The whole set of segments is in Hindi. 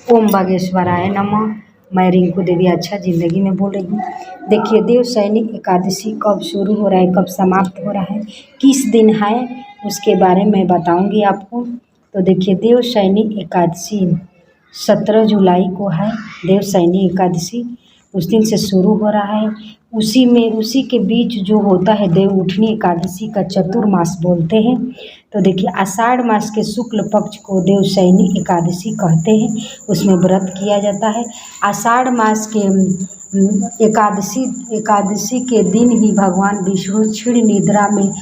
ओम बागेश्वराय नमः। मैं रिंकू देवी अच्छा ज़िंदगी में बोल रही हूँ। देखिए, देव सैनिक एकादशी कब शुरू हो रहा है, कब समाप्त हो रहा है, किस दिन है, उसके बारे में बताऊंगी आपको। तो देखिए, देव सैनिक एकादशी 17 जुलाई को है। देव सैनिक एकादशी उस दिन से शुरू हो रहा है। उसी के बीच जो होता है देव उठनी एकादशी का चतुर्मास बोलते हैं। तो देखिए, आषाढ़ मास के शुक्ल पक्ष को देव सैनिक एकादशी कहते हैं। उसमें व्रत किया जाता है। आषाढ़ मास के एकादशी के दिन ही भगवान विष्णु क्षीण निद्रा में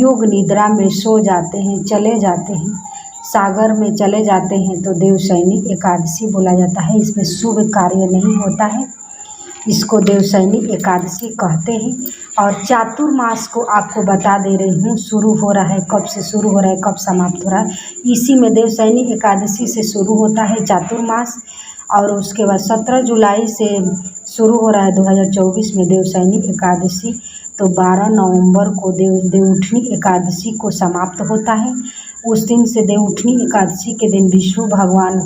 योग निद्रा में सो जाते हैं, चले जाते हैं, सागर में चले जाते हैं। तो देव सैनिक एकादशी बोला जाता है। इसमें शुभ कार्य नहीं होता है, इसको देव सैनिक एकादशी कहते हैं। और चातुर्मास को आपको बता दे रही हूँ, शुरू हो रहा है, कब से शुरू हो रहा है, कब समाप्त हो रहा है। इसी में देव सैनिक एकादशी से शुरू होता है चातुर्मास। और उसके बाद 17 जुलाई से शुरू हो रहा है 2024 में देव सैनिक एकादशी। तो 12 नवंबर को देवउठनी एकादशी को समाप्त होता है। उस दिन से देवउठनी एकादशी के दिन विष्णु भगवान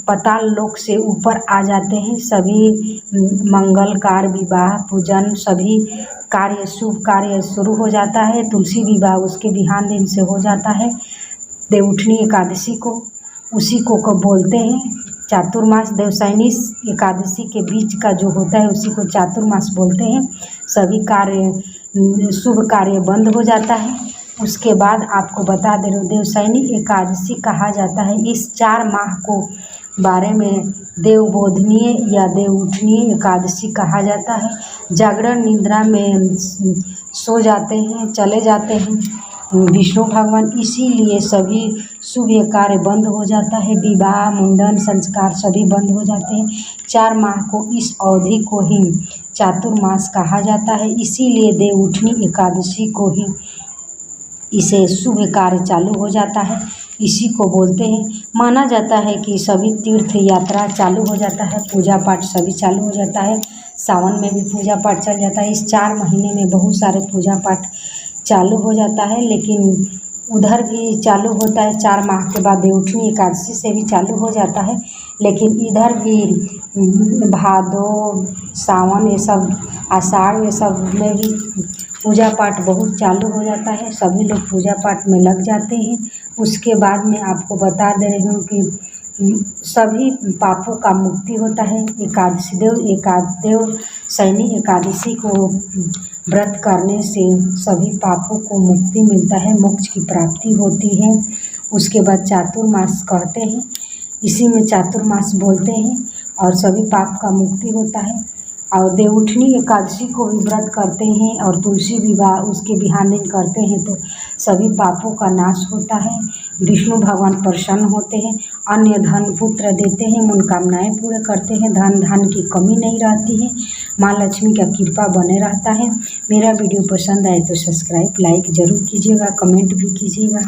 पाताल लोक से ऊपर आ जाते हैं। सभी मंगल कार्य, विवाह, पूजन, सभी कार्य, शुभ कार्य शुरू हो जाता है। तुलसी विवाह उसके बिहान दिन से हो जाता है। देवउठनी एकादशी को उसी को बोलते हैं चातुर्मास। देव सैनिक एकादशी के बीच का जो होता है उसी को चातुर्मास बोलते हैं। सभी कार्य, शुभ कार्य बंद हो जाता है। उसके बाद आपको बता दे रहे हो, देव सैनिक एकादशी कहा जाता है इस 4 माह को बारे में देवबोधनीय या देवउठनी एकादशी कहा जाता है। जागरण निद्रा में सो जाते हैं, चले जाते हैं विष्णु भगवान, इसीलिए सभी शुभ कार्य बंद हो जाता है। विवाह, मुंडन, संस्कार सभी बंद हो जाते हैं। 4 माह को, इस अवधि को ही चातुर्मास कहा जाता है। इसीलिए देवउठनी एकादशी को ही इसे शुभ कार्य चालू हो जाता है, इसी को बोलते हैं। माना जाता है कि सभी तीर्थ यात्रा चालू हो जाता है, पूजा पाठ सभी चालू हो जाता है। सावन में भी पूजा पाठ चल जाता है। इस 4 महीने में बहुत सारे पूजा पाठ चालू हो जाता है। लेकिन उधर भी चालू होता है 4 माह के बाद, देवउठनी एकादशी से भी चालू हो जाता है। लेकिन इधर भी भादो, सावन, ये सब, आषाढ़, ये सब में भी पूजा पाठ बहुत चालू हो जाता है। सभी लोग पूजा पाठ में लग जाते हैं। उसके बाद में आपको बता दे रही हूँ कि सभी पापों का मुक्ति होता है। एकादशी देव सैनिक एकादशी को व्रत करने से सभी पापों को मुक्ति मिलता है, मोक्ष की प्राप्ति होती है। उसके बाद चातुर्मास कहते हैं, इसी में चातुर्मास बोलते हैं। और सभी पाप का मुक्ति होता है। और देवउठनी एकादशी को भी व्रत करते हैं और तुलसी विवाह उसके बिहान दिन करते हैं तो सभी पापों का नाश होता है। विष्णु भगवान प्रसन्न होते हैं, अन्य धन पुत्र देते हैं, मनोकामनाएं पूरे करते हैं, धन की कमी नहीं रहती है, माँ लक्ष्मी का कृपा बने रहता है। मेरा वीडियो पसंद आए तो सब्सक्राइब, लाइक ज़रूर कीजिएगा, कमेंट भी कीजिएगा।